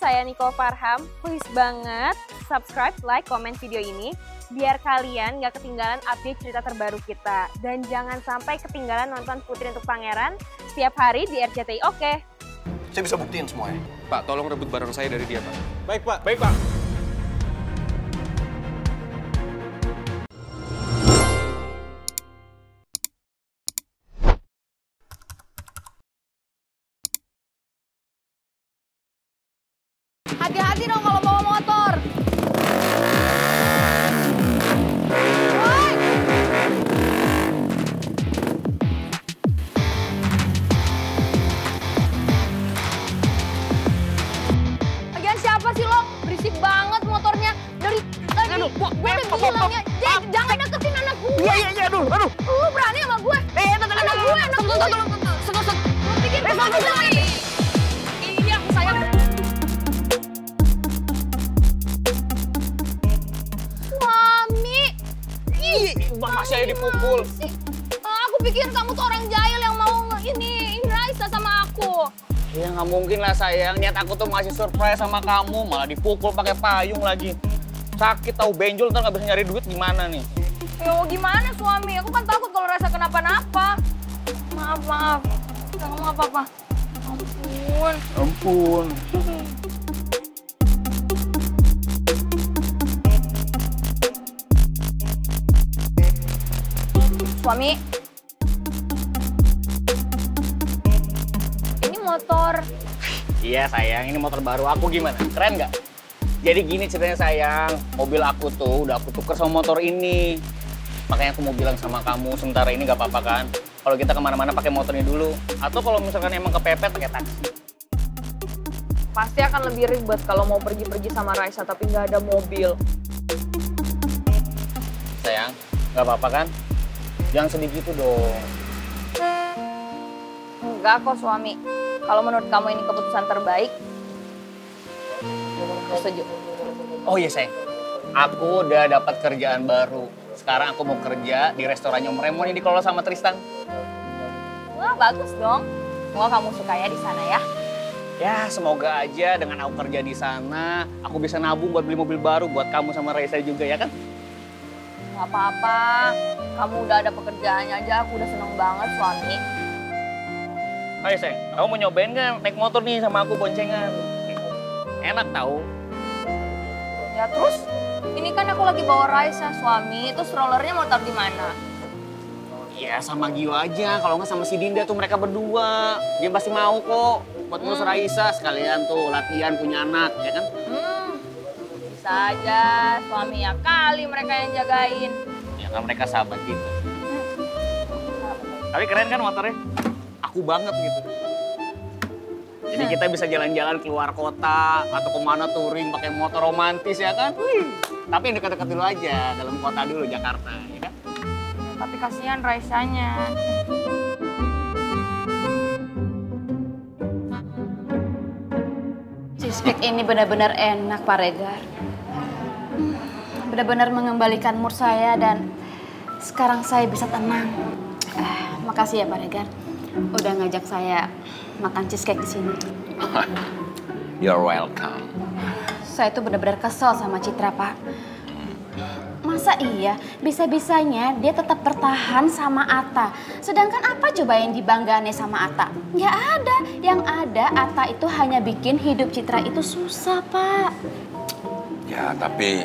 saya Nicole Farham. Please banget subscribe, like, komen video ini biar kalian gak ketinggalan update cerita terbaru kita. Dan jangan sampai ketinggalan nonton Putri untuk Pangeran setiap hari di RCTI. Oke? Saya bisa buktiin semuanya. Pak, tolong rebut barang saya dari dia, Pak. Baik, Pak. Baik, Pak. Hati-hati dong kalau bawa motor. Woi! Lagian siapa sih lo? Berisik banget motornya. Dari tadi gue udah bilang ya, Jack, jangan deketin anak gue. Iya, aduh. Lu berani sama gue? Anak gue. Lu pikir gue mau lagi? Ini aku sayang. Masih aja dipukul. Aku pikir kamu tuh orang jahil yang mau ini Raisa sama aku. Ya nggak mungkin lah sayang, niat aku tuh ngasih surprise sama kamu, malah dipukul pakai payung lagi. Sakit tahu benjol, ntar nggak bisa nyari duit gimana nih? Yo gimana suami, aku kan takut kalau Raisa kenapa-napa. Maaf. Gak ngomong apa-apa. Ampun. Suami, ini motor. Iya sayang, ini motor baru aku gimana? Keren nggak? Jadi gini ceritanya sayang, mobil aku tuh udah aku tuker sama motor ini. Makanya aku mau bilang sama kamu, sementara ini nggak apa-apa kan? Kalau kita kemana-mana pakai motornya dulu. Atau kalau misalkan emang kepepet pakai taksi. Pasti akan lebih ribet kalau mau pergi-pergi sama Raisa tapi nggak ada mobil. Sayang, nggak apa-apa kan? Jangan sedih gitu dong. Enggak kok suami. Kalau menurut kamu ini keputusan terbaik, aku setuju. Oh iya sayang, aku udah dapat kerjaan baru. Sekarang aku mau kerja di restorannya Om Remon yang dikelola sama Tristan. Wah bagus dong. Semoga kamu suka ya di sana ya. Ya semoga aja dengan aku kerja di sana, aku bisa nabung buat beli mobil baru buat kamu sama Raisa juga ya kan? Gak apa-apa. Kamu udah ada pekerjaannya aja, aku udah seneng banget suami. Ayo sayang, kamu mau nyobain nggak naik motor nih sama aku boncengan? Enak tahu. Ya terus, ini kan aku lagi bawa Raisa suami, terus rollernya mau taruh di mana? Ya sama Gio aja, kalau nggak sama si Dinda tuh mereka berdua. Dia pasti mau kok buat ngurus Raisa, sekalian tuh latihan punya anak, ya kan? Bisa aja, suami ya kali mereka yang jagain. Ya kan mereka sahabat kita. Tapi keren kan motornya? Aku banget gitu. Jadi kita bisa jalan-jalan keluar kota atau kemana touring pakai motor romantis ya kan? Tapi yang dekat-dekat dulu aja, dalam kota dulu Jakarta, ya kan? Tapi kasihan Raisanya. Cheesecake ini benar-benar enak, Pak Regar. Benar-benar mengembalikan mood saya dan sekarang saya bisa tenang. Makasih ya Pak Regar, udah ngajak saya makan cheesecake di sini. You're welcome. Saya tuh benar-benar kesel sama Citra, Pak. Masa iya bisa-bisanya dia tetap bertahan sama Atta, sedangkan apa coba yang dibanggain sama Atta? Nggak ada. Yang ada Atta itu hanya bikin hidup Citra itu susah, Pak. Ya, tapi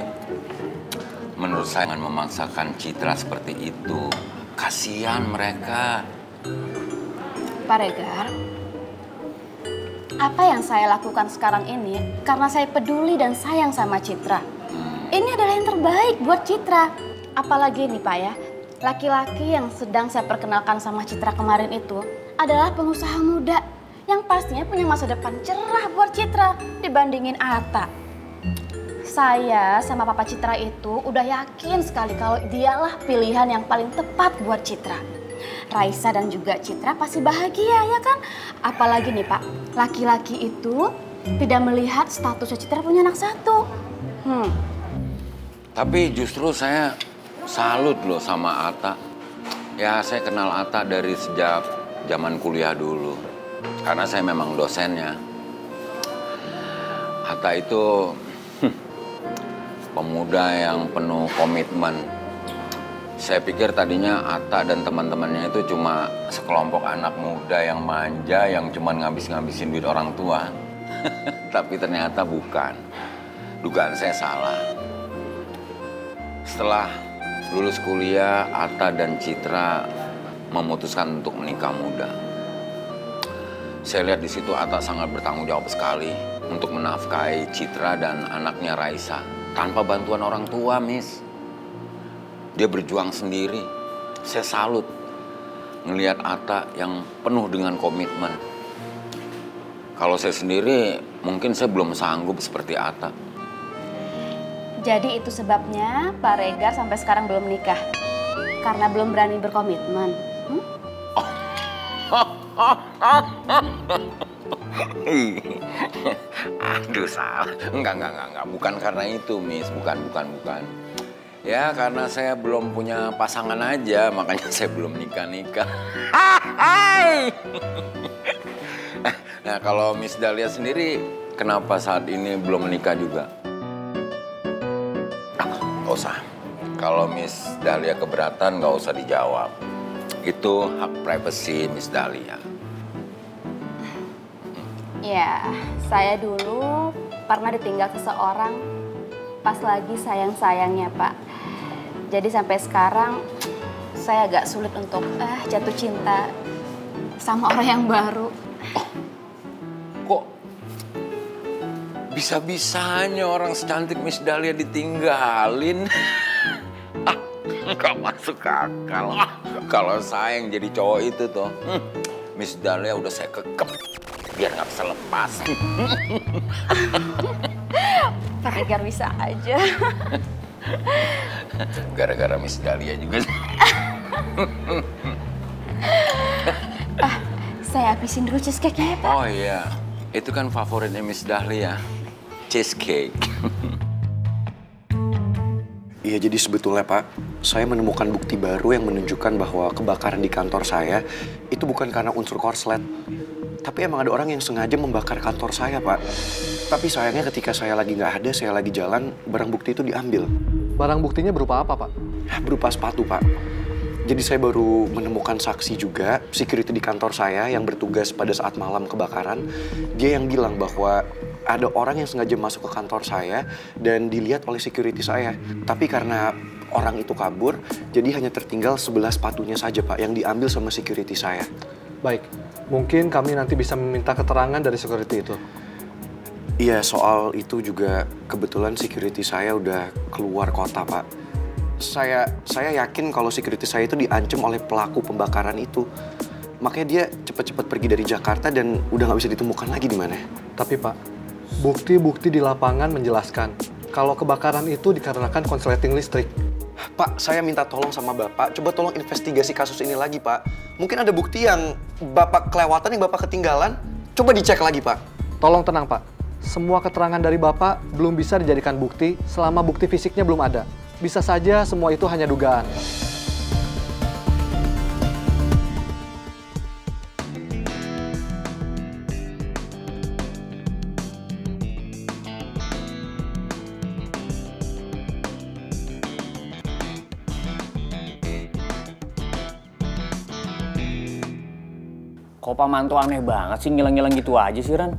menurut saya jangan memaksakan Citra seperti itu. Kasihan mereka. Pak Regar, apa yang saya lakukan sekarang ini karena saya peduli dan sayang sama Citra. Ini adalah yang terbaik buat Citra. Apalagi nih Pak ya, laki-laki yang sedang saya perkenalkan sama Citra kemarin itu adalah pengusaha muda yang pastinya punya masa depan cerah buat Citra dibandingin Atta. Saya sama Papa Citra itu udah yakin sekali kalau dialah pilihan yang paling tepat buat Citra. Raisa dan juga Citra pasti bahagia ya kan? Apalagi nih Pak, laki-laki itu tidak melihat statusnya Citra punya anak satu. Tapi justru saya salut loh sama Atta. Ya saya kenal Atta dari sejak zaman kuliah dulu. Karena saya memang dosennya. Atta itu pemuda yang penuh komitmen. Saya pikir tadinya Atta dan teman-temannya itu cuma sekelompok anak muda yang manja, yang cuma ngabis-ngabisin duit orang tua. Tapi ternyata bukan. Dugaan saya salah. Setelah lulus kuliah, Atta dan Citra memutuskan untuk menikah muda. Saya lihat di situ Atta sangat bertanggung jawab sekali untuk menafkahi Citra dan anaknya Raisa tanpa bantuan orang tua, Miss. Dia berjuang sendiri. Saya salut ngelihat Atta yang penuh dengan komitmen. Kalau saya sendiri, mungkin saya belum sanggup seperti Atta. Jadi itu sebabnya Pak Regar sampai sekarang belum menikah? Karena belum berani berkomitmen? Aduh, salah. Enggak. Bukan karena itu, Miss. Bukan. Ya, karena saya belum punya pasangan aja, makanya saya belum nikah-nikah. Nah, kalau Miss Dahlia sendiri, kenapa saat ini belum menikah juga? Nggak usah. Kalau Miss Dahlia keberatan, nggak usah dijawab. Itu hak privasi Miss Dahlia. Ya, saya dulu pernah ditinggal seseorang pas lagi sayang-sayangnya, Pak. Jadi sampai sekarang saya agak sulit untuk jatuh cinta sama orang yang baru. Kok bisa-bisanya orang secantik Miss Dahlia ditinggalin? Nggak masuk akal. Kalau saya yang jadi cowok itu tuh, Miss Dahlia udah saya kekep biar nggak bisa lepas. Pak Regar bisa aja. Gara-gara Miss Dahlia juga. Saya habisin dulu cheesecake-nya ya, Pak. Oh iya, itu kan favoritnya Miss Dahlia, cheesecake. Iya, jadi sebetulnya Pak, saya menemukan bukti baru yang menunjukkan bahwa kebakaran di kantor saya itu bukan karena unsur korslet. Tapi emang ada orang yang sengaja membakar kantor saya, Pak. Tapi sayangnya ketika saya lagi nggak ada, saya lagi jalan, barang bukti itu diambil. Barang buktinya berupa apa, Pak? Berupa sepatu, Pak. Jadi saya baru menemukan saksi juga, security di kantor saya yang bertugas pada saat malam kebakaran. Dia yang bilang bahwa ada orang yang sengaja masuk ke kantor saya dan dilihat oleh security saya. Tapi karena orang itu kabur, jadi hanya tertinggal 11 sepatunya saja, Pak, yang diambil sama security saya. Baik, mungkin kami nanti bisa meminta keterangan dari security itu. Iya, soal itu juga kebetulan security saya udah keluar kota, Pak. Saya yakin kalau security saya itu diancam oleh pelaku pembakaran itu. Makanya dia cepat-cepat pergi dari Jakarta dan udah nggak bisa ditemukan lagi di mana. Tapi Pak, bukti-bukti di lapangan menjelaskan kalau kebakaran itu dikarenakan konsleting listrik. Pak, saya minta tolong sama Bapak, coba tolong investigasi kasus ini lagi, Pak. Mungkin ada bukti yang Bapak kelewatan, yang Bapak ketinggalan. Coba dicek lagi, Pak. Tolong tenang, Pak. Semua keterangan dari Bapak belum bisa dijadikan bukti selama bukti fisiknya belum ada. Bisa saja semua itu hanya dugaan. Kok Pak Manto aneh banget sih ngilang-ngilang gitu aja sih, Ran?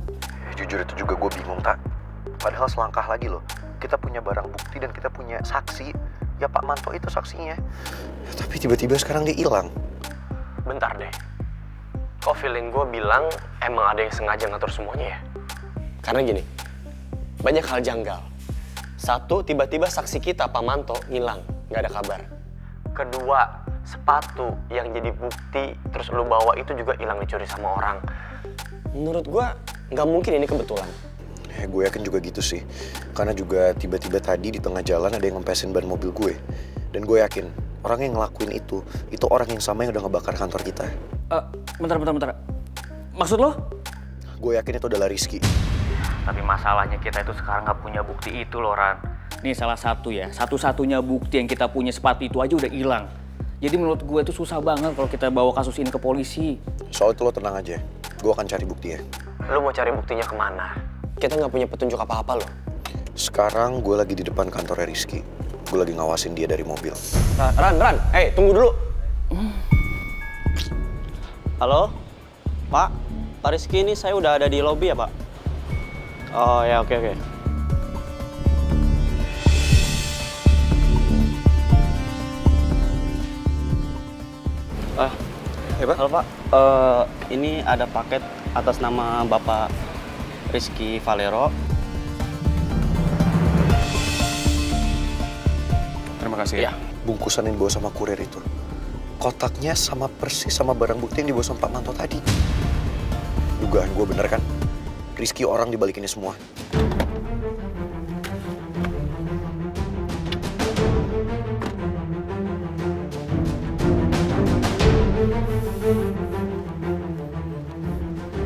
Jujur itu juga gue bingung, Tak. Padahal selangkah lagi loh. Kita punya barang bukti dan kita punya saksi. Ya Pak Manto itu saksinya. Ya, tapi tiba-tiba sekarang dia hilang. Bentar deh. Kok feeling gue bilang emang ada yang sengaja ngatur semuanya ya? Karena gini, banyak hal janggal. Satu, tiba-tiba saksi kita Pak Manto ngilang, nggak ada kabar. Kedua, sepatu yang jadi bukti terus lu bawa itu juga hilang dicuri sama orang. Menurut gue nggak mungkin ini kebetulan. Gue yakin juga gitu sih. Karena juga tiba-tiba tadi di tengah jalan ada yang ngempesin ban mobil gue. Dan gue yakin orang yang ngelakuin itu orang yang sama yang udah ngebakar kantor kita. Bentar. Maksud lo? Gue yakin itu adalah Rizky. Tapi masalahnya kita itu sekarang nggak punya bukti itu loh, Ran. Nih salah satu ya, satu-satunya bukti yang kita punya sepatu itu aja udah hilang. Jadi menurut gue itu susah banget kalau kita bawa kasus ini ke polisi. Soal itu lo tenang aja, gue akan cari bukti ya. Lu mau cari buktinya kemana? kita nggak punya petunjuk apa-apa loh. Sekarang gue lagi di depan kantornya Rizky. Gue lagi ngawasin dia dari mobil. Ran, tunggu dulu. Halo, Pak Rizky, ini saya udah ada di lobi ya, Pak? Oh ya, oke. Pak? Halo Pak, ini ada paket atas nama Bapak Rizky Valero. Terima kasih ya. Bungkusan yang dibawa sama kurir itu. Kotaknya sama persis sama barang bukti yang dibawa sama Pak Manto tadi. Dugaan gue bener kan? Rizky orang dibalik ini semua.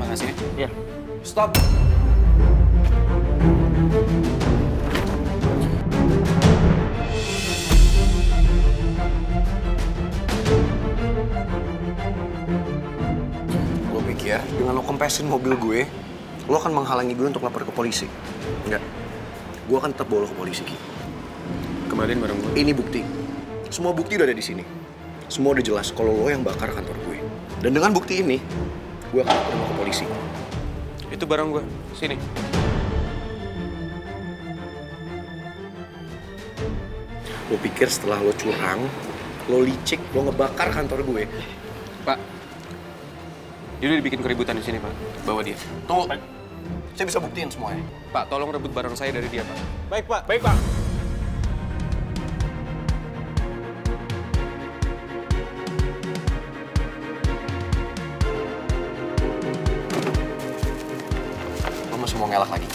Makasih. Iya. Stop! Lo pikir dengan lo kempesin mobil gue, lo akan menghalangi gue untuk lapor ke polisi? Enggak. Gue akan tetap bawa lo ke polisi, Ki. Kemarin bareng gue. Ini bukti. Semua bukti udah ada di sini. Semua udah jelas kalau lo yang bakar kantor gue. Dan dengan bukti ini, gue akan lapor lo ke polisi. Itu barang gue. Sini. Lo pikir setelah lo curang, lo licik, lo ngebakar kantor gue? Pak, dia udah dibikin keributan di sini, Pak. Bawa dia. Tunggu. Saya bisa buktiin semuanya. Pak, tolong rebut barang saya dari dia, Pak. Baik, Pak. Lo masih mau ngelak lagi?